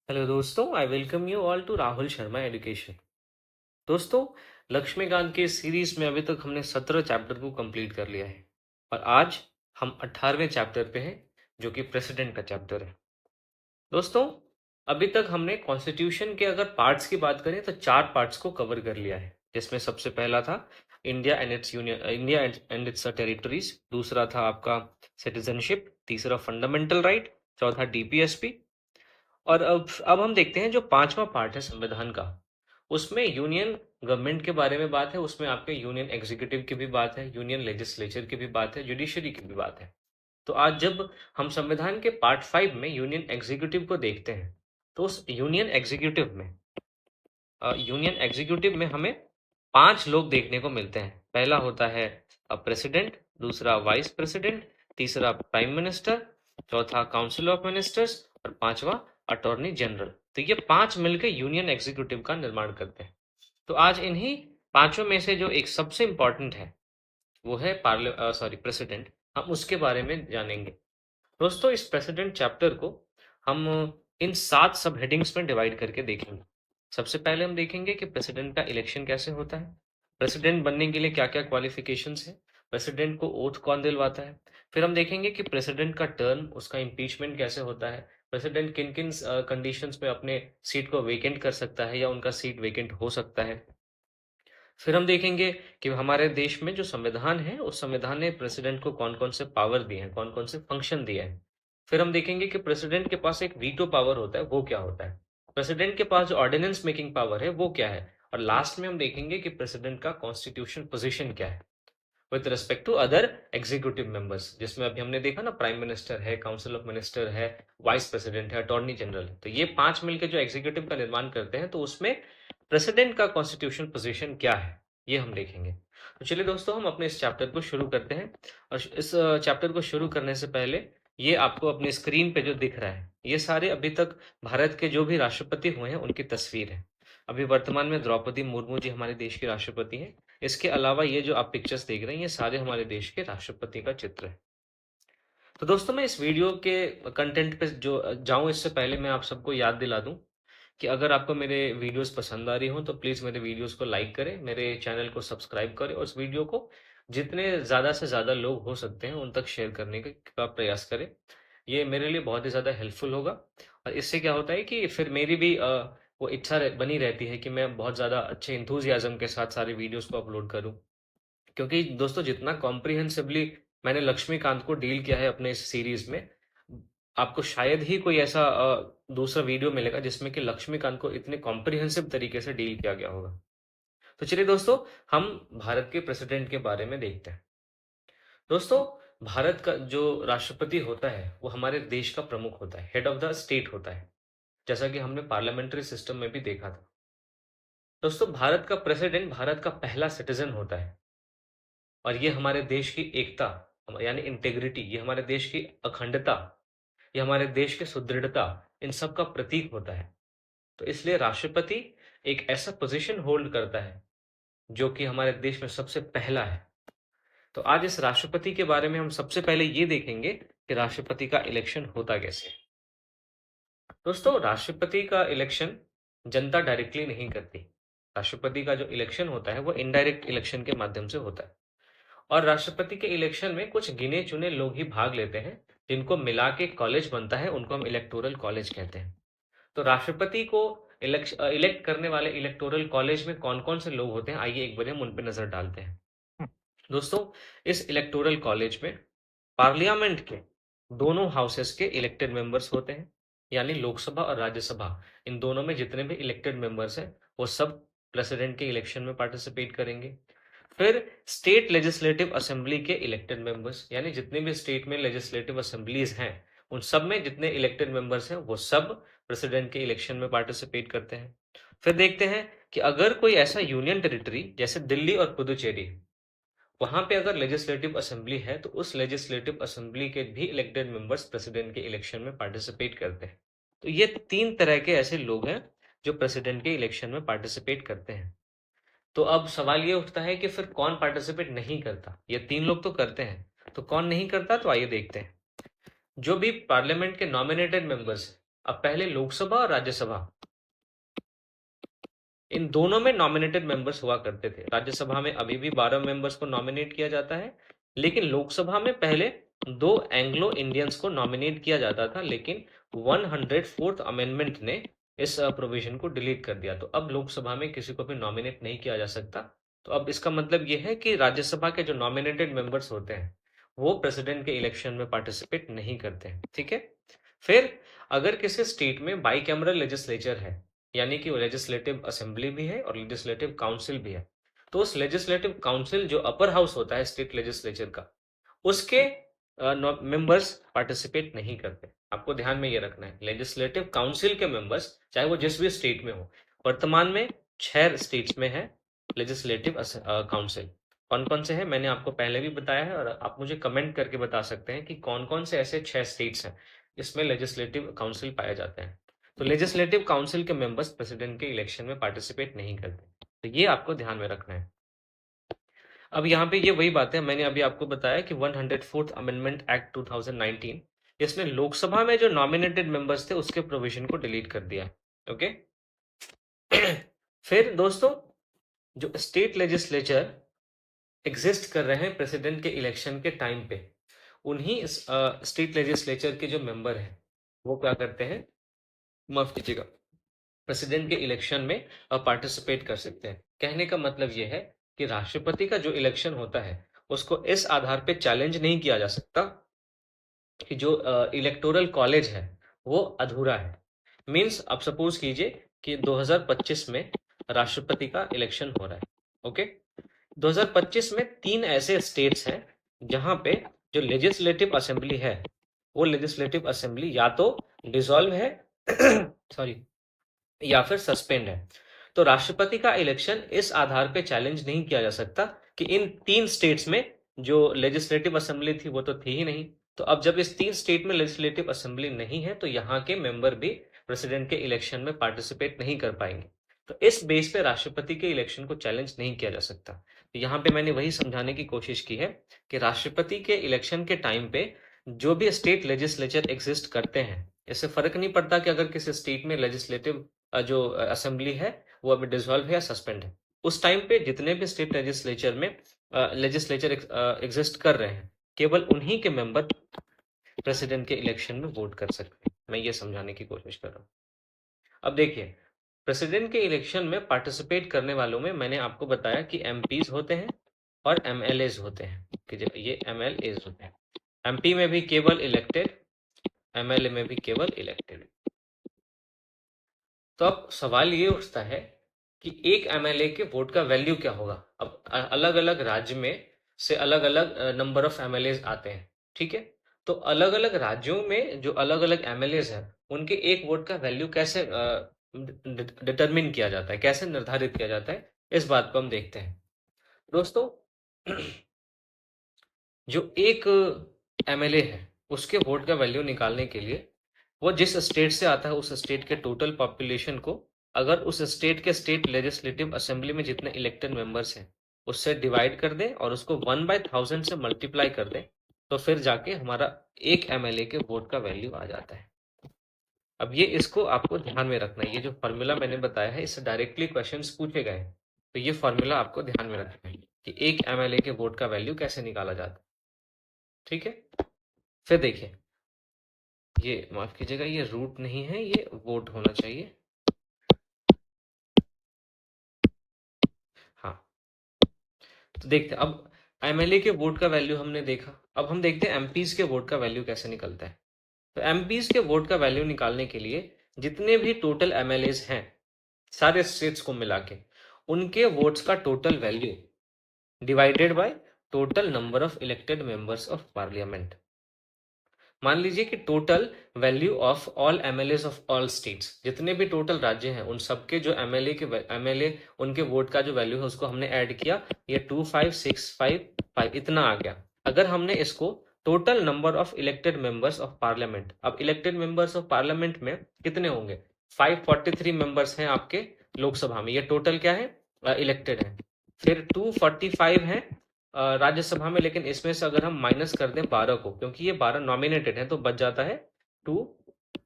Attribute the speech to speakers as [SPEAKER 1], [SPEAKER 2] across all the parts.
[SPEAKER 1] Hello दोस्तों, I welcome you all to Rahul Sharma education. दोस्तों, लक्ष्मीकांत के सीरीज में अभी तक हमने 17 चैप्टर को कंप्लीट कर लिया है और आज हम 18वें चैप्टर पे हैं, जो कि प्रेसिडेंट का चैप्टर है। दोस्तों, अभी तक हमने कॉन्स्टिट्यूशन के अगर पार्ट्स की बात करें तो 4 पार्ट्स को कवर कर लिया है, जिसमें सबसे पहला था इंडिया एंड इट्स टेरिटरीज, दूसरा था आपका सिटीजनशिप, तीसरा फंडामेंटल राइट, चौथा डीपीएसपी। और अब हम देखते हैं जो पांचवा पार्ट है संविधान का, उसमें यूनियन गवर्नमेंट के बारे में बात है, उसमें आपके यूनियन एग्जीक्यूटिव की भी बात है, यूनियन लेजिस्लेचर की भी बात है, जुडिशरी की भी बात है। तो आज जब हम संविधान के पार्ट 5 में यूनियन एग्जीक्यूटिव को देखते हैं, तो उस यूनियन एग्जीक्यूटिव में हमें 5 लोग देखने को मिलते हैं। पहला होता है प्रेसिडेंट, दूसरा वाइस प्रेसिडेंट, तीसरा प्राइम मिनिस्टर, चौथा काउंसिल ऑफ मिनिस्टर्स और पांचवा अटॉर्नी जनरल। तो ये 5 मिलकर यूनियन एग्जीक्यूटिव का निर्माण करते हैं। तो आज इन्हीं पांचों में से जो एक सबसे इंपॉर्टेंट है, वो है प्रेसिडेंट। हम उसके बारे में जानेंगे। दोस्तों, इस प्रेसिडेंट चैप्टर को हम इन 7 सब हेडिंग्स में डिवाइड करके देखेंगे। सबसे पहले हम देखेंगे कि प्रेसिडेंट का इलेक्शन कैसे होता है, प्रेसिडेंट बनने के लिए क्या क्या क्वालिफिकेशंस है, प्रेसिडेंट को ओथ कौन दिलवाता है। फिर हम देखेंगे कि प्रेसिडेंट का टर्म, उसका इम्पीचमेंट कैसे होता है, प्रेसिडेंट किन किन कंडीशंस में अपने सीट को वेकेंट कर सकता है या उनका सीट वेकेंट हो सकता है। फिर हम देखेंगे कि हमारे देश में जो संविधान है, उस संविधान ने प्रेसिडेंट को कौन कौन से पावर दिए हैं, कौन कौन से फंक्शन दिए हैं। फिर हम देखेंगे कि प्रेसिडेंट के पास एक वीटो पावर होता है, वो क्या होता है, प्रेसिडेंट के पास जो ऑर्डिनेंस मेकिंग पावर है वो क्या है, और लास्ट में हम देखेंगे कि प्रेसिडेंट का कॉन्स्टिट्यूशन पोजीशन क्या है with respect to other executive members, जिसमें अभी हमने देखा ना, प्राइम मिनिस्टर है, काउंसिल ऑफ मिनिस्टर है, वाइस प्रेसिडेंट है, अटॉर्नी जनरल है। तो ये 5 मिलकर जो एग्जीक्यूटिव का निर्माण करते हैं, तो उसमें प्रेसिडेंट का कॉन्स्टिट्यूशन पोजीशन क्या है, ये हम देखेंगे। तो चलिए दोस्तों, हम अपने इस चैप्टर को शुरू करते हैं। और इस चैप्टर को शुरू करने से पहले, ये आपको अपने स्क्रीन पे जो दिख रहा है, ये सारे अभी तक भारत के जो भी राष्ट्रपति हुए हैं उनकी तस्वीर है। अभी वर्तमान में द्रौपदी मुर्मू जी हमारे देश की राष्ट्रपति हैं। इसके अलावा ये जो आप पिक्चर्स देख रहे हैं, ये सारे हमारे देश के राष्ट्रपति का चित्र है। तो दोस्तों, मैं इस वीडियो के कंटेंट पे जो जाऊं, इससे पहले मैं आप सबको याद दिला दूं कि अगर आपको मेरे वीडियोस पसंद आ रही हो तो प्लीज़ मेरे वीडियोस को लाइक करें, मेरे चैनल को सब्सक्राइब करें और इस वीडियो को जितने ज़्यादा से ज़्यादा लोग हो सकते हैं उन तक शेयर करने का प्रयास करें। ये मेरे लिए बहुत ही ज़्यादा हेल्पफुल होगा। और इससे क्या होता है कि फिर मेरी भी वो इच्छा बनी रहती है कि मैं बहुत ज़्यादा अच्छे इंथुजियाज्म के साथ सारे वीडियोस को अपलोड करूं। क्योंकि दोस्तों, जितना कॉम्प्रिहेंसिवली मैंने लक्ष्मीकांत को डील किया है अपने इस सीरीज में, आपको शायद ही कोई ऐसा दूसरा वीडियो मिलेगा जिसमें कि लक्ष्मीकांत को इतने कॉम्प्रिहेंसिव तरीके से डील किया गया होगा। तो चलिए दोस्तों, हम भारत के प्रेसिडेंट के बारे में देखते हैं। दोस्तों, भारत का जो राष्ट्रपति होता है वो हमारे देश का प्रमुख होता है, हेड ऑफ द स्टेट होता है, जैसा कि हमने पार्लियामेंट्री सिस्टम में भी देखा था। दोस्तों, भारत का प्रेसिडेंट भारत का पहला सिटीजन होता है और ये हमारे देश की एकता, यानी इंटेग्रिटी, ये हमारे देश की अखंडता, ये हमारे देश की सुदृढ़ता, इन सब का प्रतीक होता है। तो इसलिए राष्ट्रपति एक ऐसा पोजीशन होल्ड करता है जो कि हमारे देश में सबसे पहला है। तो आज इस राष्ट्रपति के बारे में हम सबसे पहले ये देखेंगे कि राष्ट्रपति का इलेक्शन होता कैसे है। दोस्तों, राष्ट्रपति का इलेक्शन जनता डायरेक्टली नहीं करती। राष्ट्रपति का जो इलेक्शन होता है वो इनडायरेक्ट इलेक्शन के माध्यम से होता है। और राष्ट्रपति के इलेक्शन में कुछ गिने चुने लोग ही भाग लेते हैं, जिनको मिला के कॉलेज बनता है, उनको हम इलेक्टोरल कॉलेज कहते हैं। तो राष्ट्रपति को इलेक्ट करने वाले इलेक्टोरल कॉलेज में कौन कौन से लोग होते हैं, आइए एक बार हम उन पर नजर डालते हैं। दोस्तों, इस इलेक्टोरल कॉलेज में पार्लियामेंट के दोनों हाउसेस के इलेक्टेड मेंबर्स होते हैं, यानी लोकसभा और राज्यसभा, इन दोनों में जितने भी इलेक्टेड मेंबर्स हैं वो सब प्रेसिडेंट के इलेक्शन में पार्टिसिपेट करेंगे। फिर स्टेट लेजिस्लेटिव असेंबली के इलेक्टेड मेंबर्स, यानी जितने भी स्टेट में लेजिस्लेटिव असेंबलीज हैं, उन सब में जितने इलेक्टेड मेंबर्स हैं वो सब प्रेसिडेंट के इलेक्शन में पार्टिसिपेट करते हैं। फिर देखते हैं कि अगर कोई ऐसा यूनियन टेरिटरी जैसे दिल्ली और पुदुचेरी, वहां पे अगर लेजिस्लेटिव असेंबली है, तो उस लेजिस्लेटिव असेंबली के भी इलेक्टेड मेंबर्स प्रेसिडेंट के इलेक्शन में पार्टिसिपेट करते हैं। तो ये 3 तरह के ऐसे लोग हैं जो प्रेसिडेंट के इलेक्शन में पार्टिसिपेट करते हैं। तो अब सवाल ये उठता है कि फिर कौन पार्टिसिपेट नहीं करता। ये 3 लोग तो करते हैं, तो कौन नहीं करता, तो आइए देखते हैं। जो भी पार्लियामेंट के नॉमिनेटेड मेंबर्स हैं, अब पहले लोकसभा और राज्यसभा, इन दोनों में नॉमिनेटेड मेंबर्स हुआ करते थे। राज्यसभा में अभी भी 12 मेंबर्स को नॉमिनेट किया जाता है, लेकिन लोकसभा में पहले 2 एंग्लो इंडियंस को नॉमिनेट किया जाता था, लेकिन 104th अमेंडमेंट ने इस प्रोविजन को डिलीट कर दिया। तो अब लोकसभा में किसी को भी नॉमिनेट नहीं किया जा सकता। तो अब इसका मतलब ये है कि राज्यसभा के जो नॉमिनेटेड मेंबर्स होते हैं वो प्रेसिडेंट के इलेक्शन में पार्टिसिपेट नहीं करते हैं। ठीक है। फिर अगर किसी स्टेट में बाइकैमरल लेजिस्लेचर है, यानी कि वो लेजिस्लेटिव असेंबली भी है और लेजिस्लेटिव काउंसिल भी है, तो उस लेजिस्लेटिव काउंसिल जो अपर हाउस होता है स्टेट लेजिस्लेचर का, उसके मेंबर्स पार्टिसिपेट नहीं करते। आपको ध्यान में ये रखना है, लेजिस्लेटिव काउंसिल के मेंबर्स चाहे वो जिस भी स्टेट में हो, वर्तमान में 6 स्टेट्स में है लेजिस्लेटिव काउंसिल। कौन कौन से हैं मैंने आपको पहले भी बताया है, और आप मुझे कमेंट करके बता सकते हैं कि कौन कौन से ऐसे 6 स्टेट्स हैं जिसमें लेजिस्लेटिव काउंसिल पाए जाते हैं। तो लेजिस्लेटिव काउंसिल के मेंबर्स प्रेसिडेंट के इलेक्शन में पार्टिसिपेट नहीं करते। तो ये आपको ध्यान में रखना है। अब यहाँ पे ये वही बात है, मैंने अभी आपको बताया कि 104th अमेंडमेंट एक्ट 2019, इसने लोकसभा में जो नॉमिनेटेड मेंबर्स थे उसके प्रोविजन को डिलीट कर दिया। ओके। फिर दोस्तों, जो स्टेट लेजिस्लेचर एग्जिस्ट कर रहे हैं प्रेसिडेंट के इलेक्शन के टाइम पे, उन्हीं स्टेट लेजिस्लेचर के जो मेंबर हैं वो क्या करते हैं, माफ कीजिएगा, प्रेसिडेंट के इलेक्शन में पार्टिसिपेट कर सकते हैं। कहने का मतलब यह है कि राष्ट्रपति का जो इलेक्शन होता है उसको इस आधार पे चैलेंज नहीं किया जा सकता कि जो इलेक्टोरल कॉलेज है वो अधूरा है। मींस आप सपोज कीजिए कि 2025 में राष्ट्रपति का इलेक्शन हो रहा है। ओके। 2025 में 3 ऐसे स्टेट्स हैं जहां पे जो लेजिस्लेटिव असेंबली है वो लेजिस्लेटिव असेंबली या तो डिसॉल्व है सॉरी, या फिर सस्पेंड है। तो राष्ट्रपति का इलेक्शन इस आधार पे चैलेंज नहीं किया जा सकता कि इन 3 स्टेट्स में जो लेजिस्लेटिव असेंबली थी वो तो थी ही नहीं। तो अब जब इस 3 स्टेट में लेजिस्लेटिव असेंबली नहीं है तो यहाँ के मेंबर भी प्रेसिडेंट के इलेक्शन में पार्टिसिपेट नहीं कर पाएंगे। तो इस बेस पे राष्ट्रपति के इलेक्शन को चैलेंज नहीं किया जा सकता। तो यहाँ पे मैंने वही समझाने की कोशिश की है कि राष्ट्रपति के इलेक्शन के टाइम पे जो भी स्टेट लेजिस्लेचर एग्जिस्ट करते हैं, इससे फर्क नहीं पड़ता कि अगर किसी स्टेट में लेजिस्लेटिव जो असेंबली है वो अभी डिसॉल्व है या सस्पेंड है, उस टाइम पे जितने भी स्टेट लेजिस्लेचर में लेजिस्लेचर एग्जिस्ट कर रहे हैं, केवल उन्हीं के मेंबर प्रेसिडेंट के इलेक्शन में वोट कर सकते हैं। मैं ये समझाने की कोशिश कर रहा हूँ। अब देखिए, प्रेसिडेंट के इलेक्शन में पार्टिसिपेट करने वालों में मैंने आपको बताया कि एमपीज होते हैं और एमएलएज होते हैं, कि ये एमएलएज होते हैं। एमपी में भी केवल इलेक्टेड, एमएलए में भी केवल इलेक्टेड। तो अब सवाल ये उठता है कि एक एमएलए के वोट का वैल्यू क्या होगा। अब अलग अलग राज्य में से अलग अलग नंबर ऑफ एमएलए आते हैं। ठीक है। तो अलग अलग राज्यों में जो अलग अलग एमएलए हैं उनके एक वोट का वैल्यू कैसे डिटरमिन किया जाता है, कैसे निर्धारित किया जाता है, इस बात को हम देखते हैं। दोस्तों, जो एक एमएलए है उसके वोट का वैल्यू निकालने के लिए वो जिस स्टेट से आता है उस स्टेट के टोटल पॉपुलेशन को अगर उस स्टेट के स्टेट लेजिस्लेटिव असेंबली में जितने इलेक्टेड मेंबर्स हैं उससे डिवाइड कर दें और उसको 1/1000 से मल्टीप्लाई कर दें, तो फिर जाके हमारा एक एमएलए के वोट का वैल्यू आ जाता है। अब ये इसको आपको ध्यान में रखना है, ये जो फॉर्मूला मैंने बताया है इससे डायरेक्टली क्वेश्चंस पूछे गए हैं। तो ये फॉर्मूला आपको ध्यान में रखना है कि एक एमएलए के वोट का वैल्यू कैसे निकाला जाता है। ठीक है। फिर देखिए, ये माफ कीजिएगा, ये रूट नहीं है, ये वोट होना चाहिए। हाँ, तो देखते हैं अब एमएलए के वोट का वैल्यू हमने देखा। अब हम देखते हैं एमपीज के वोट का वैल्यू कैसे निकलता है। तो एमपीज के वोट का वैल्यू निकालने के लिए जितने भी टोटल एमएलएज हैं सारे स्टेट्स को मिला के उनके वोट्स का total value divided by total number of elected members of parliament. मान लीजिए कि total value of all MLA of all states, जितने भी टोटल राज्य हैं उन सबके जो एमएलए उनके वोट का जो वैल्यू है उसको हमने ऐड किया, ये 25655 इतना आ गया। अगर हमने इसको total number of elected members of parliament, अब इलेक्टेड मेंबर्स ऑफ पार्लियामेंट में कितने होंगे, 543 मेंबर्स हैं आपके लोकसभा में, ये टोटल क्या है, इलेक्टेड है। फिर 245 है राज्यसभा में, लेकिन इसमें से अगर हम माइनस कर दें 12 को, क्योंकि ये 12 नॉमिनेटेड है, तो बच जाता है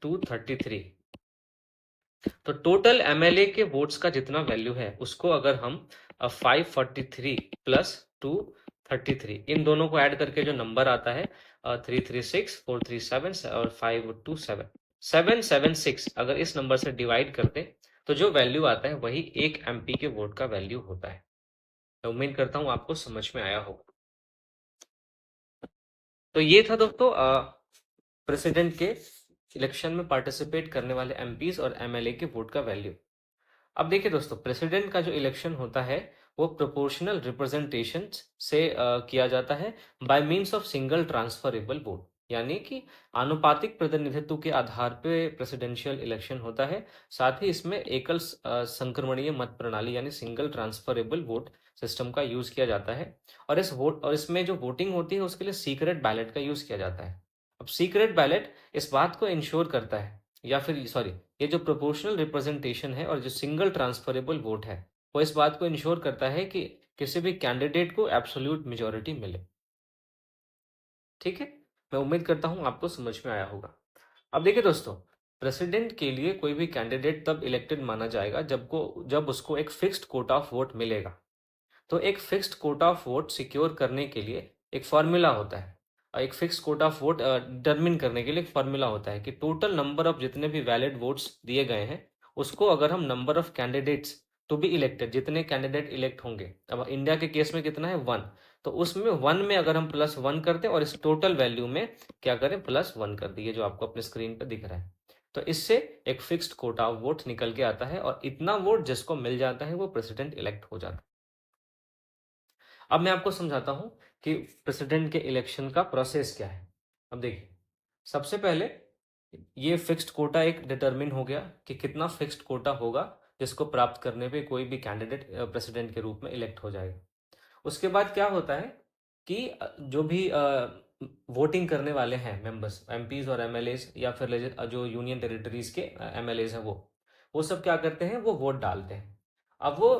[SPEAKER 1] 233। तो टोटल एमएलए के वोट्स का जितना वैल्यू है उसको अगर हम 543 प्लस 233 इन दोनों को ऐड करके जो नंबर आता है 336, 437 और 527, 776 अगर इस नंबर से डिवाइड करते तो जो वैल्यू आता है वही एक एमपी के वोट का वैल्यू होता है। मैं उम्मीद करता हूं आपको समझ में आया होगा। तो ये था दोस्तों प्रेसिडेंट के इलेक्शन में पार्टिसिपेट करने वाले एमपीज और एमएलए के वोट का वैल्यू। अब देखिए दोस्तों, प्रेसिडेंट का जो इलेक्शन होता है वो प्रोपोर्शनल रिप्रेजेंटेशन से किया जाता है by means of single transferable vote, यानी कि आनुपातिक प्रतिनिधित्व के आधार पे प्रेसिडेंशियल इलेक्शन होता है। साथ ही इसमें एकल संक्रमणीय मत प्रणाली यानी सिंगल ट्रांसफरेबल वोट सिस्टम का यूज किया जाता है। और इसमें जो वोटिंग होती है उसके लिए सीक्रेट बैलेट का यूज किया जाता है। अब सीक्रेट बैलेट इस बात को इंश्योर करता है, या फिर सॉरी, ये जो प्रोपोर्शनल रिप्रेजेंटेशन है और जो सिंगल ट्रांसफरेबल वोट है वो इस बात को इंश्योर करता है कि किसी भी कैंडिडेट को एब्सोल्यूट मेजोरिटी मिले। ठीक है, मैं उम्मीद करता हूं आपको समझ में आया होगा। अब देखिए दोस्तों, प्रेसिडेंट के लिए कोई भी कैंडिडेट तब इलेक्टेड माना जाएगा जब उसको एक फिक्स्ड कोटा ऑफ वोट मिलेगा। तो एक fixed Kota of vote secure करने के लिए एक फॉर्मूला होता है। एक fix Kota of vote determine करने के लिए एक फॉर्मूला होता है कि टोटल नंबर ऑफ जितने भी वैलिड वोट्स दिए गए हैं उसको अगर हम number of candidates to be elected, जितने कैंडिडेट इलेक्ट होंगे, अब इंडिया के केस में कितना है 1, तो उसमें 1 में अगर हम +1 करते और इस टोटल वैल्यू में क्या करें +1 कर दिए, जो आपको अपने स्क्रीन पर दिख रहा है। तो इससे एक फिक्स्ड कोटा ऑफ वोट निकल के आता है और इतना वोट जिसको मिल जाता है वो प्रेसिडेंट इलेक्ट हो जाता है। अब मैं आपको समझाता हूं कि प्रेसिडेंट के इलेक्शन का प्रोसेस क्या है। अब देखिए, सबसे पहले ये फिक्स्ड कोटा एक डिटरमिन हो गया कि कितना फिक्स्ड कोटा होगा जिसको प्राप्त करने पे कोई भी कैंडिडेट प्रेसिडेंट के रूप में इलेक्ट हो जाएगा। उसके बाद क्या होता है कि जो भी वोटिंग करने वाले हैं मेंबर्स, एमपीज और एमएलएज, या फिर जो यूनियन टेरिटरीज के एमएलएज हैं वो सब क्या करते हैं, वो वोट डालते हैं। अब वो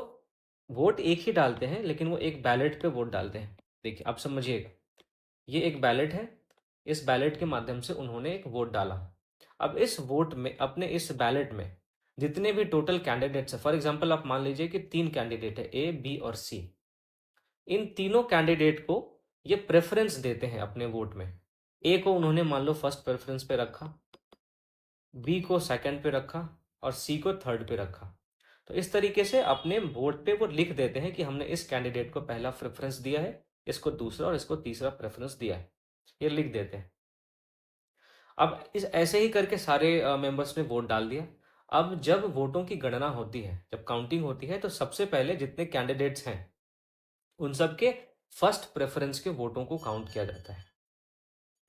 [SPEAKER 1] वोट एक ही डालते हैं लेकिन वो एक बैलेट पे वोट डालते हैं। देखिए आप समझिएगा, ये एक बैलेट है, इस बैलेट के माध्यम से उन्होंने एक वोट डाला। अब इस वोट में, अपने इस बैलेट में जितने भी टोटल कैंडिडेट्स हैं, फॉर एग्जांपल आप मान लीजिए कि 3 कैंडिडेट है, ए बी और सी। इन तीनों कैंडिडेट को ये प्रेफरेंस देते हैं अपने वोट में। ए को उन्होंने मान लो फर्स्ट प्रेफरेंस पे रखा, बी को सेकंड पे रखा और सी को थर्ड पे रखा। तो इस तरीके से अपने वोट पे वो लिख देते हैं कि हमने इस कैंडिडेट को पहला प्रेफरेंस दिया है, इसको दूसरा और इसको तीसरा प्रेफरेंस दिया है, ये लिख देते हैं। अब इस ऐसे ही करके सारे मेंबर्स ने वोट डाल दिया। अब जब वोटों की गणना होती है, जब काउंटिंग होती है, तो सबसे पहले जितने कैंडिडेट्स हैं उन सबके फर्स्ट प्रेफरेंस के वोटों को काउंट किया जाता है।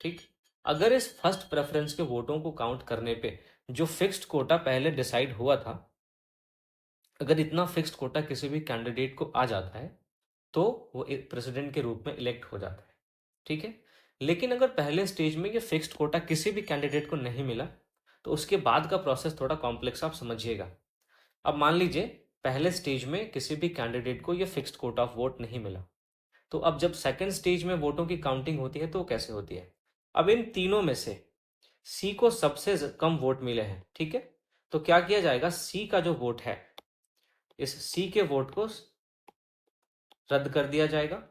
[SPEAKER 1] ठीक, अगर इस फर्स्ट प्रेफरेंस के वोटों को काउंट करने पे जो फिक्स्ड कोटा पहले डिसाइड हुआ था, अगर इतना फिक्स्ड कोटा किसी भी कैंडिडेट को आ जाता है तो वो एक प्रेसिडेंट के रूप में इलेक्ट हो जाता है। ठीक है, लेकिन अगर पहले स्टेज में ये फिक्स्ड कोटा किसी भी कैंडिडेट को नहीं मिला तो उसके बाद का प्रोसेस थोड़ा कॉम्प्लेक्स, आप समझिएगा। अब मान लीजिए पहले स्टेज में किसी भी कैंडिडेट को ये फिक्स्ड कोटा ऑफ वोट नहीं मिला, तो अब जब सेकंड स्टेज में वोटों की काउंटिंग होती है तो कैसे होती है। अब इन तीनों में से सी को सबसे कम वोट मिले हैं, ठीक है, तो क्या किया जाएगा, सी का जो वोट है, इस सी के वोट को रद्द कर दिया जाएगा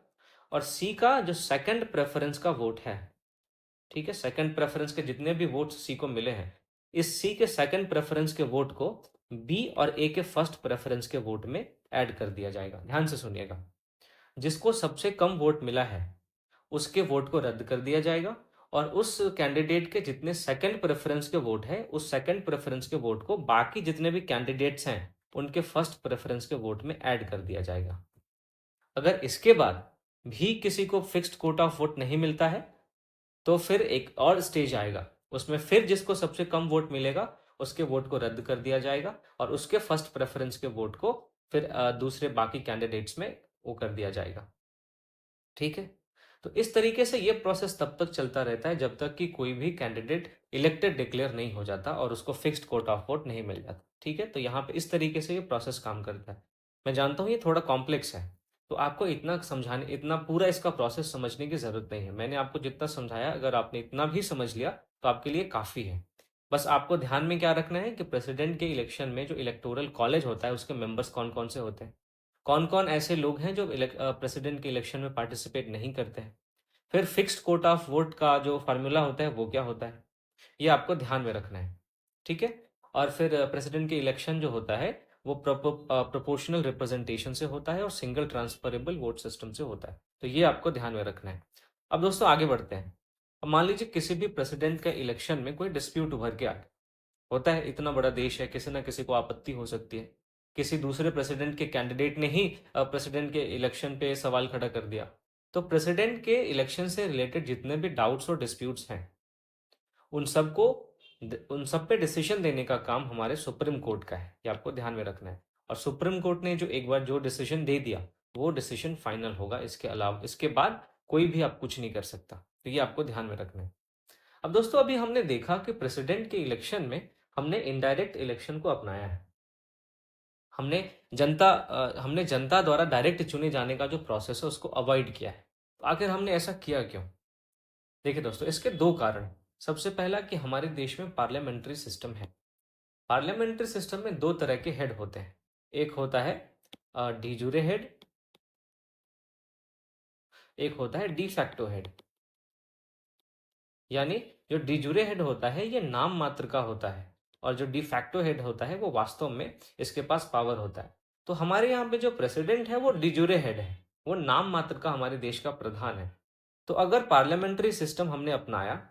[SPEAKER 1] और सी का जो सेकंड प्रेफरेंस का वोट है, ठीक है, सेकंड प्रेफरेंस के जितने भी वोट सी को मिले हैं, इस सी के सेकंड प्रेफरेंस के वोट को बी और ए के फर्स्ट प्रेफरेंस के वोट में ऐड कर दिया जाएगा। ध्यान से सुनिएगा, जिसको सबसे कम वोट मिला है उसके वोट को रद्द कर दिया जाएगा और उस कैंडिडेट के जितने सेकंड प्रेफरेंस के वोट है उस सेकंड प्रेफरेंस के वोट को बाकी जितने भी कैंडिडेट्स हैं उनके फर्स्ट प्रेफरेंस के वोट में ऐड कर दिया जाएगा। अगर इसके बाद भी किसी को फिक्स्ड कोटा ऑफ वोट नहीं मिलता है तो फिर एक और स्टेज आएगा, उसमें फिर जिसको सबसे कम वोट मिलेगा उसके वोट को रद्द कर दिया जाएगा और उसके फर्स्ट प्रेफरेंस के वोट को फिर दूसरे बाकी कैंडिडेट्स में वो कर दिया जाएगा। ठीक है, तो इस तरीके से ये प्रोसेस तब तक चलता रहता है जब तक कि कोई भी कैंडिडेट इलेक्टेड डिक्लेयर नहीं हो जाता और उसको फिक्स्ड कोटा ऑफ वोट नहीं मिल जाता। ठीक है, तो यहाँ पे इस तरीके से ये प्रोसेस काम करता है। मैं जानता हूँ ये थोड़ा कॉम्प्लेक्स है, तो आपको इतना समझाने, इतना पूरा इसका प्रोसेस समझने की जरूरत नहीं है। मैंने आपको जितना समझाया, अगर आपने इतना भी समझ लिया तो आपके लिए काफी है। बस आपको ध्यान में क्या रखना है कि प्रेसिडेंट के इलेक्शन में जो इलेक्टोरल कॉलेज होता है उसके मेंबर्स कौन कौन से होते हैं, कौन कौन ऐसे लोग हैं जो प्रेसिडेंट के इलेक्शन में पार्टिसिपेट नहीं करते हैं, फिर फिक्स्ड कोटा ऑफ वोट का जो फार्मूला होता है वो क्या होता है, ये आपको ध्यान में रखना है। ठीक है। और फिर प्रेसिडेंट के इलेक्शन जो होता है वो प्रोपोर्शनल रिप्रेजेंटेशन से होता है और सिंगल ट्रांसफरेबल वोट सिस्टम से होता है, तो ये आपको ध्यान में रखना है। अब दोस्तों आगे बढ़ते हैं। अब मान लीजिए किसी भी प्रेसिडेंट का इलेक्शन में कोई डिस्प्यूट उभर के आ गया, होता है इतना बड़ा देश है, किसी ना किसी को आपत्ति हो सकती है, किसी दूसरे प्रेसिडेंट के कैंडिडेट ने ही प्रेसिडेंट के इलेक्शन पे सवाल खड़ा कर दिया। तो प्रेसिडेंट के इलेक्शन से रिलेटेड जितने भी डाउट्स और डिस्प्यूट्स हैं उन सबको उन सब पे डिसीजन देने का काम हमारे सुप्रीम कोर्ट का है, ये आपको ध्यान में रखना है। और सुप्रीम कोर्ट ने जो एक बार जो डिसीजन दे दिया वो डिसीजन फाइनल होगा, इसके अलावा इसके बाद कोई भी आप कुछ नहीं कर सकता, तो ये आपको ध्यान में रखना है। अब दोस्तों अभी हमने देखा कि प्रेसिडेंट के इलेक्शन में हमने इनडायरेक्ट इलेक्शन को अपनाया है। हमने जनता द्वारा डायरेक्ट चुने जाने का जो प्रोसेस है उसको अवॉइड किया है। तो आखिर हमने ऐसा किया क्यों? देखिए दोस्तों, इसके दो कारण। सबसे पहला कि हमारे देश में पार्लियामेंट्री सिस्टम है। पार्लियामेंट्री सिस्टम में दो तरह के हेड होते हैं। एक होता है डी जूरे हेड, एक होता है डी फैक्टो हेड। यानी जो डी जूरे हेड होता है ये नाम मात्र का होता है, और जो डी फैक्टो हेड होता है वो वास्तव में इसके पास पावर होता है। तो हमारे यहाँ पे जो प्रेसिडेंट है वो डी जूरे हेड है, वो नाम मात्र का हमारे देश का प्रधान है। तो अगर पार्लियामेंट्री सिस्टम हमने अपनाया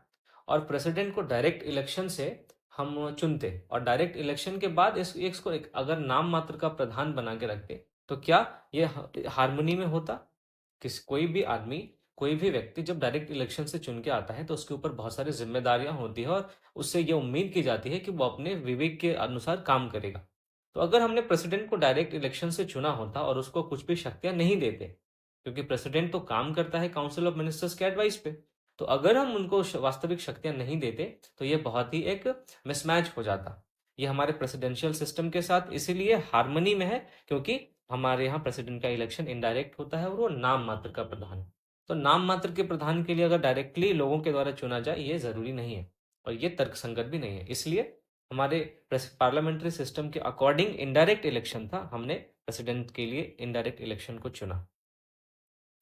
[SPEAKER 1] और प्रेसिडेंट को डायरेक्ट इलेक्शन से हम चुनते और डायरेक्ट इलेक्शन के बाद इसको अगर नाम मात्र का प्रधान बना के रखते, तो क्या ये हारमोनी में होता? कोई भी आदमी, कोई भी व्यक्ति जब डायरेक्ट इलेक्शन से चुन के आता है तो उसके ऊपर बहुत सारी जिम्मेदारियां होती है और उससे ये उम्मीद की जाती है कि वो अपने विवेक के अनुसार काम करेगा। तो अगर हमने प्रेसिडेंट को डायरेक्ट इलेक्शन से चुना होता और उसको कुछ भी शक्तियां नहीं देते, क्योंकि प्रेसिडेंट तो काम करता है काउंसिल ऑफ मिनिस्टर्स के एडवाइस पे, तो अगर हम उनको वास्तविक शक्तियां नहीं देते तो ये बहुत ही एक मिसमैच हो जाता। ये हमारे प्रेसिडेंशियल सिस्टम के साथ इसीलिए हार्मनी में है क्योंकि हमारे यहाँ प्रेसिडेंट का इलेक्शन इनडायरेक्ट होता है और वो नाम मात्र का प्रधान है। तो नाम मात्र के प्रधान के लिए अगर डायरेक्टली लोगों के द्वारा चुना जाए ये जरूरी नहीं है और ये तर्कसंगत भी नहीं है, इसलिए हमारे पार्लियामेंट्री सिस्टम के अकॉर्डिंग इनडायरेक्ट इलेक्शन था, हमने प्रेसिडेंट के लिए इनडायरेक्ट इलेक्शन को चुना।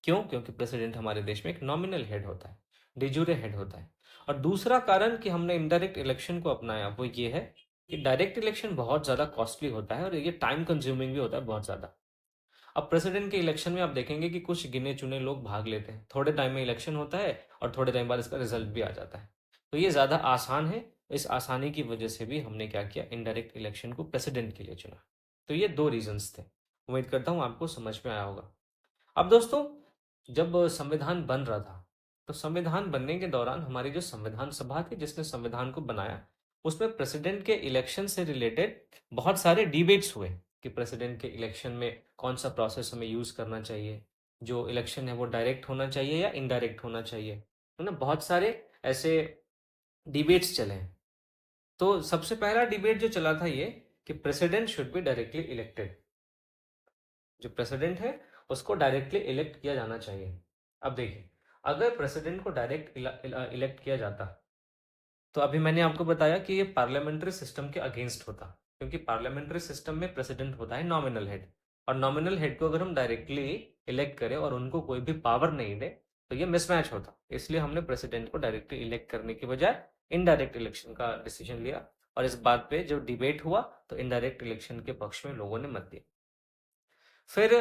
[SPEAKER 1] क्यों? क्योंकि प्रेसिडेंट हमारे देश में एक नॉमिनल हेड होता है, डिजूरे हेड होता है। और दूसरा कारण कि हमने इनडायरेक्ट इलेक्शन को अपनाया वो ये है कि डायरेक्ट इलेक्शन बहुत ज्यादा कॉस्टली होता है और ये टाइम कंज्यूमिंग भी होता है बहुत ज्यादा। अब प्रेसिडेंट के इलेक्शन में आप देखेंगे कि कुछ गिने चुने लोग भाग लेते हैं, थोड़े टाइम में इलेक्शन होता है और थोड़े टाइम बाद इसका रिजल्ट भी आ जाता है। तो ये ज़्यादा आसान है। इस आसानी की वजह से भी हमने क्या किया, इनडायरेक्ट इलेक्शन को प्रेसिडेंट के लिए चुना। तो ये दो रीजंस थे। उम्मीद करता हूँ आपको समझ में आया होगा। अब दोस्तों, जब संविधान बन रहा था तो संविधान बनने के दौरान हमारी जो संविधान सभा थी जिसने संविधान को बनाया, उसमें प्रेसिडेंट के इलेक्शन से रिलेटेड बहुत सारे डिबेट्स हुए कि प्रेसिडेंट के इलेक्शन में कौन सा प्रोसेस हमें यूज करना चाहिए, जो इलेक्शन है वो डायरेक्ट होना चाहिए या इनडायरेक्ट होना चाहिए, है ना। बहुत सारे ऐसे डिबेट्स चले हैं। तो सबसे पहला डिबेट जो चला था ये कि president should be directly elected, जो प्रेसिडेंट है उसको डायरेक्टली इलेक्ट किया जाना चाहिए। अब देखिए, अगर प्रेसिडेंट को डायरेक्ट इलेक्ट किया जाता तो अभी मैंने आपको बताया कि ये पार्लियामेंट्री सिस्टम के अगेंस्ट होता, क्योंकि पार्लियामेंट्री सिस्टम में प्रेसिडेंट होता है नॉमिनल हेड, और नॉमिनल हेड को अगर हम डायरेक्टली इलेक्ट करें और उनको कोई भी पावर नहीं दे तो ये मिसमैच होता। इसलिए हमने प्रेसिडेंट को डायरेक्टली इलेक्ट करने की बजाय इनडायरेक्ट इलेक्शन का डिसीजन लिया, और इस बात पे जो डिबेट हुआ तो इनडायरेक्ट इलेक्शन के पक्ष में लोगों ने मत दिया। फिर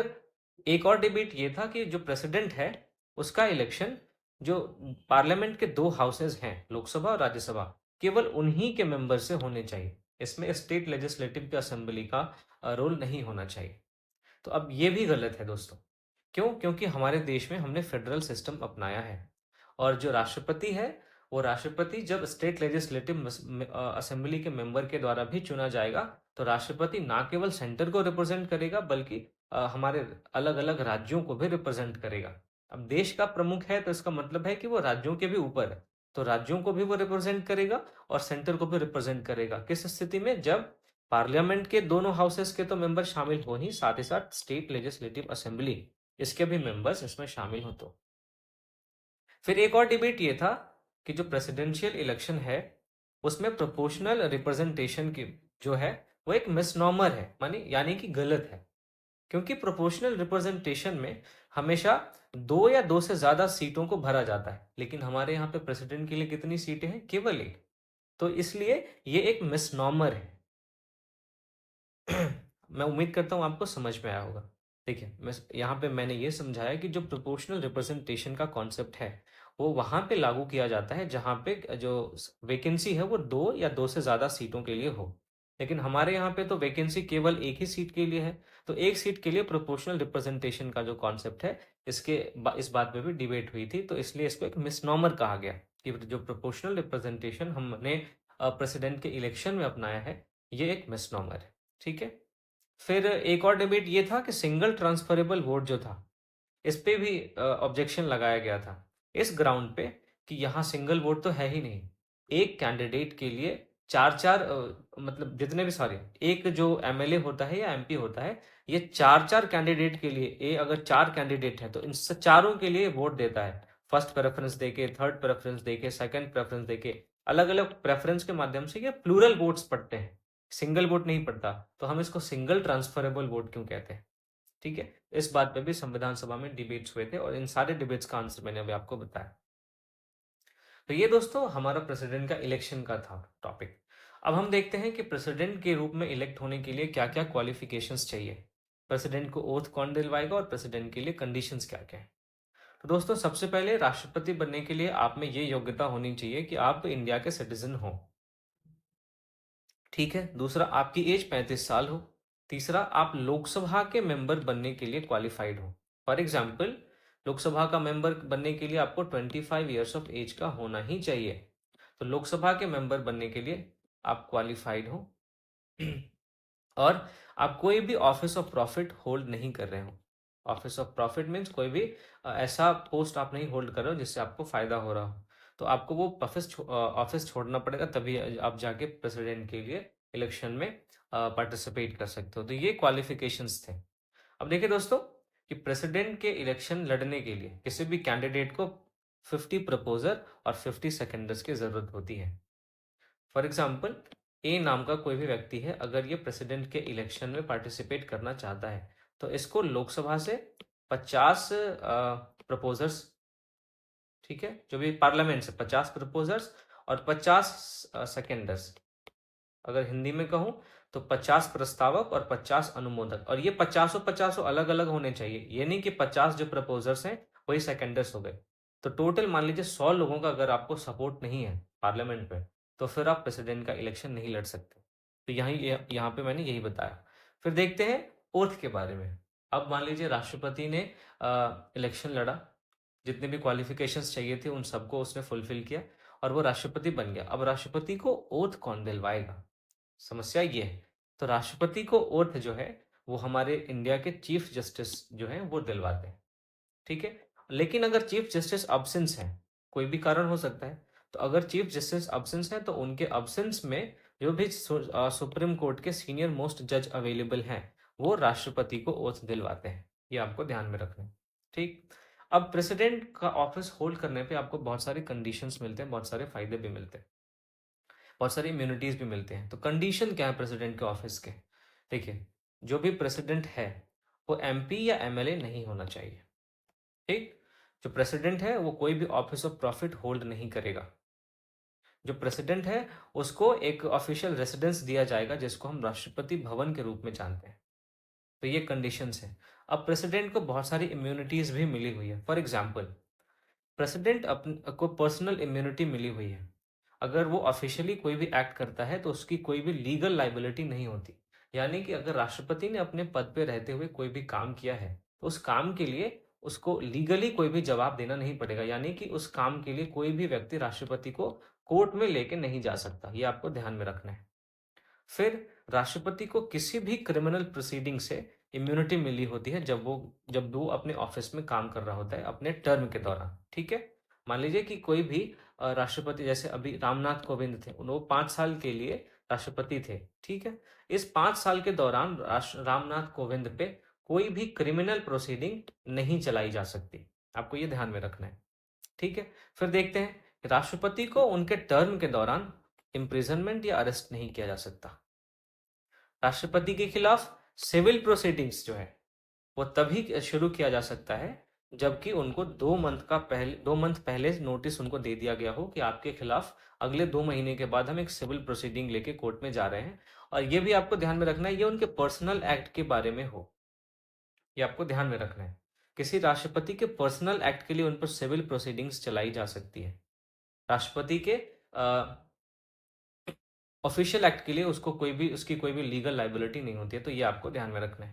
[SPEAKER 1] एक और डिबेट ये था कि जो प्रेसिडेंट है उसका इलेक्शन, जो पार्लियामेंट के दो हाउसेज हैं, लोकसभा और राज्यसभा, केवल उन्हीं के मेंबर से होने चाहिए, इसमें स्टेट लेजिस्लेटिव की असेंबली का रोल नहीं होना चाहिए। तो अब ये भी गलत है दोस्तों। क्यों? क्योंकि हमारे देश में हमने फेडरल सिस्टम अपनाया है, और जो राष्ट्रपति है वो राष्ट्रपति जब स्टेट लेजिस्लेटिव असेंबली के मेंबर के द्वारा भी चुना जाएगा तो राष्ट्रपति ना केवल सेंटर को रिप्रेजेंट करेगा बल्कि हमारे अलग अलग राज्यों को भी रिप्रेजेंट करेगा। अब देश का प्रमुख है तो इसका मतलब है कि वो राज्यों के भी ऊपर है, तो राज्यों को भी वो रिप्रेजेंट करेगा और सेंटर को भी रिप्रेजेंट करेगा। किस स्थिति में? जब पार्लियामेंट के दोनों हाउसेस के तो मेंबर शामिल हो ही, साथ ही साथ स्टेट लेजिस्लेटिव असेंबली इसके भी मेंबर्स इसमें शामिल हो। तो फिर एक और डिबेट ये था कि जो प्रेसिडेंशियल इलेक्शन है उसमें प्रोपोर्शनल रिप्रेजेंटेशन की जो है वो एक मिसनॉमर है, मानी यानी कि गलत है। क्योंकि प्रोपोर्शनल रिप्रेजेंटेशन में हमेशा दो या दो से ज्यादा सीटों को भरा जाता है, लेकिन हमारे यहाँ पे प्रेसिडेंट के लिए कितनी सीटें हैं? केवल एक। तो इसलिए ये एक मिसनॉमर है। मैं उम्मीद करता हूं आपको समझ में आया होगा। देखिए, मैं यहाँ पे मैंने ये समझाया कि जो प्रोपोर्शनल रिप्रेजेंटेशन का कॉन्सेप्ट है वो वहां पे लागू किया जाता है जहां पे जो वैकेंसी है वो दो या दो से ज्यादा सीटों के लिए हो। लेकिन हमारे यहाँ पे तो वैकेंसी केवल एक ही सीट के लिए है। तो एक सीट के लिए प्रोपोर्शनल रिप्रेजेंटेशन का जो कॉन्सेप्ट है, इस बात पे भी डिबेट हुई थी, तो इसलिए इसको एक मिसनॉमर कहा गया कि जो प्रोपोर्शनल रिप्रेजेंटेशन हमने प्रेसिडेंट के इलेक्शन में अपनाया है, ये एक मिसनॉमर है। ठीक है। फिर एक और डिबेट ये था कि सिंगल ट्रांसफरेबल वोट जो था, इस पे भी ऑब्जेक्शन लगाया गया था, इस ग्राउंड पे कि यहाँ सिंगल वोट तो है ही नहीं। एक कैंडिडेट के लिए चार चार मतलब जितने भी सारे, एक जो एमएलए होता है या एमपी होता है, ये चार चार कैंडिडेट के लिए, ये अगर चार कैंडिडेट है तो इन चारों के लिए वोट देता है। फर्स्ट प्रेफरेंस देके, थर्ड प्रेफरेंस देके, सेकंड प्रेफरेंस देके, अलग अलग प्रेफरेंस के माध्यम से ये प्लूरल वोट्स पड़ते हैं, सिंगल वोट नहीं पड़ता। तो हम इसको सिंगल ट्रांसफरेबल वोट क्यों कहते हैं? ठीक है। इस बात पे भी संविधान सभा में डिबेट्स हुए थे और इन सारे डिबेट्स का आंसर मैंने अभी आपको बताया। तो ये दोस्तों हमारा प्रेसिडेंट का इलेक्शन का था टॉपिक। अब हम देखते हैं कि प्रेसिडेंट के रूप में इलेक्ट होने के लिए क्या क्या क्वालिफिकेशंस चाहिए, प्रेसिडेंट को ओथ कौन दिलवाएगा और प्रेसिडेंट के लिए कंडीशंस क्या क्या है। तो दोस्तों सबसे पहले राष्ट्रपति बनने के लिए आप में ये योग्यता होनी चाहिए कि आप इंडिया के सिटीजन हो। ठीक है। दूसरा, आपकी एज 35 साल हो। तीसरा, आप लोकसभा के मेंबर बनने के लिए क्वालिफाइड हो। फॉर एग्जाम्पल, लोकसभा का मेंबर बनने के लिए आपको 25 ईयर्स ऑफ एज का होना ही चाहिए। तो लोकसभा के मेंबर बनने के लिए आप क्वालिफाइड हो। और आप कोई भी ऑफिस ऑफ प्रॉफिट होल्ड नहीं कर रहे हो। ऑफिस ऑफ प्रॉफिट मीन्स कोई भी ऐसा पोस्ट आप नहीं होल्ड कर रहे हो जिससे आपको फायदा हो रहा हो। तो आपको वो ऑफिस छोड़ना पड़ेगा, तभी आप जाके प्रेसिडेंट के लिए इलेक्शन में पार्टिसिपेट कर सकते हो। तो ये क्वालिफिकेशंस थे। अब देखिए दोस्तों कि प्रेसिडेंट के इलेक्शन लड़ने के लिए किसी भी कैंडिडेट को 50 प्रपोजर और 50 सेकेंडर्स की जरूरत होती है। फॉर एग्जाम्पल, ए नाम का कोई भी व्यक्ति है, अगर ये प्रेसिडेंट के इलेक्शन में पार्टिसिपेट करना चाहता है तो इसको लोकसभा से 50 प्रपोजर्स, ठीक है, जो भी पार्लियामेंट से 50 प्रपोजर्स और 50 सेकेंडर्स, अगर हिंदी में कहूं तो 50 प्रस्तावक और 50 अनुमोदक। और ये 50 अलग अलग होने चाहिए, ये नहीं कि 50 जो प्रपोजर्स हैं वही सेकेंडर्स हो गए। तो टोटल मान लीजिए 100 लोगों का अगर आपको सपोर्ट नहीं है पार्लियामेंट में, तो फिर आप प्रेसिडेंट का इलेक्शन नहीं लड़ सकते। तो यहाँ पे मैंने यही बताया। फिर देखते हैं ओथ के बारे में। अब मान लीजिए राष्ट्रपति ने इलेक्शन लड़ा, जितने भी क्वालिफिकेशंस चाहिए थे उन सबको उसने फुलफिल किया और वो राष्ट्रपति बन गया। अब राष्ट्रपति को ओथ कौन दिलवाएगा? समस्या ये है। तो राष्ट्रपति को ओथ जो है वो हमारे इंडिया के चीफ जस्टिस जो है वो दिलवाते हैं। ठीक है। लेकिन अगर चीफ जस्टिस अब्सेंस है, कोई भी कारण हो सकता है, तो अगर चीफ जस्टिस अब्सेंस है तो उनके अब्सेंस में जो भी सुप्रीम कोर्ट के सीनियर मोस्ट जज अवेलेबल हैं वो राष्ट्रपति को ओथ दिलवाते हैं। ये आपको ध्यान में रखना है। ठीक। अब प्रेसिडेंट का ऑफिस होल्ड करने पे आपको बहुत सारे कंडीशंस मिलते हैं, बहुत सारे फायदे भी मिलते हैं, बहुत सारी इम्यूनिटीज भी मिलते हैं। तो कंडीशन क्या है प्रेसिडेंट के ऑफिस के? देखिए, जो भी प्रेसिडेंट है वो एमपी या एमएलए नहीं होना चाहिए। ठीक। जो प्रेसिडेंट है वो कोई भी ऑफिस ऑफ प्रॉफिट होल्ड नहीं करेगा। जो प्रेसिडेंट है उसको एक ऑफिशियल रेसिडेंस दिया जाएगा जिसको हम राष्ट्रपति भवन के रूप में जानते हैं। तो ये कंडीशंस है। अब प्रेसिडेंट को बहुत सारी इम्यूनिटीज भी मिली हुई है। फॉर एग्जाम्पल, प्रेसिडेंट को पर्सनल इम्यूनिटी मिली हुई है। अगर वो ऑफिशियली कोई भी एक्ट करता है तो उसकी कोई भी लीगल लाइबिलिटी नहीं होती। यानी कि अगर राष्ट्रपति ने अपने पद पे रहते हुए कोई भी काम किया है तो उस काम के लिए उसको लीगली कोई भी जवाब देना नहीं पड़ेगा। यानी कि उस काम के लिए कोई भी व्यक्ति राष्ट्रपति को कोर्ट में लेके नहीं जा सकता। ये आपको ध्यान में रखना है। फिर राष्ट्रपति को किसी भी क्रिमिनल प्रोसीडिंग से इम्यूनिटी मिली होती है जब वो अपने ऑफिस में काम कर रहा होता है अपने टर्म के दौरान। ठीक है। मान लीजिए कि कोई भी राष्ट्रपति, जैसे अभी रामनाथ कोविंद थे, वो 5 साल के लिए राष्ट्रपति थे। ठीक है। इस 5 साल के दौरान रामनाथ कोविंद पे कोई भी क्रिमिनल प्रोसीडिंग नहीं चलाई जा सकती। आपको ये ध्यान में रखना है। ठीक है। फिर देखते हैं, राष्ट्रपति को उनके टर्म के दौरान इम्प्रिजनमेंट या अरेस्ट नहीं किया जा सकता। राष्ट्रपति के खिलाफ सिविल प्रोसीडिंग्स जो है वो तभी शुरू किया जा सकता है जबकि उनको 2 मंथ पहले नोटिस उनको दे दिया गया हो कि आपके खिलाफ अगले 2 महीने के बाद हम एक सिविल प्रोसीडिंग लेके कोर्ट में जा रहे हैं। और ये भी आपको ध्यान में रखना है, ये उनके पर्सनल एक्ट के बारे में हो, ये आपको ध्यान में रखना है। किसी राष्ट्रपति के पर्सनल एक्ट के लिए उन पर सिविल प्रोसीडिंग्स चलाई जा सकती है। राष्ट्रपति के ऑफिशियल एक्ट के लिए उसको कोई भी उसकी कोई भी लीगल लाइबिलिटी नहीं होती है, तो ये आपको ध्यान में रखना है।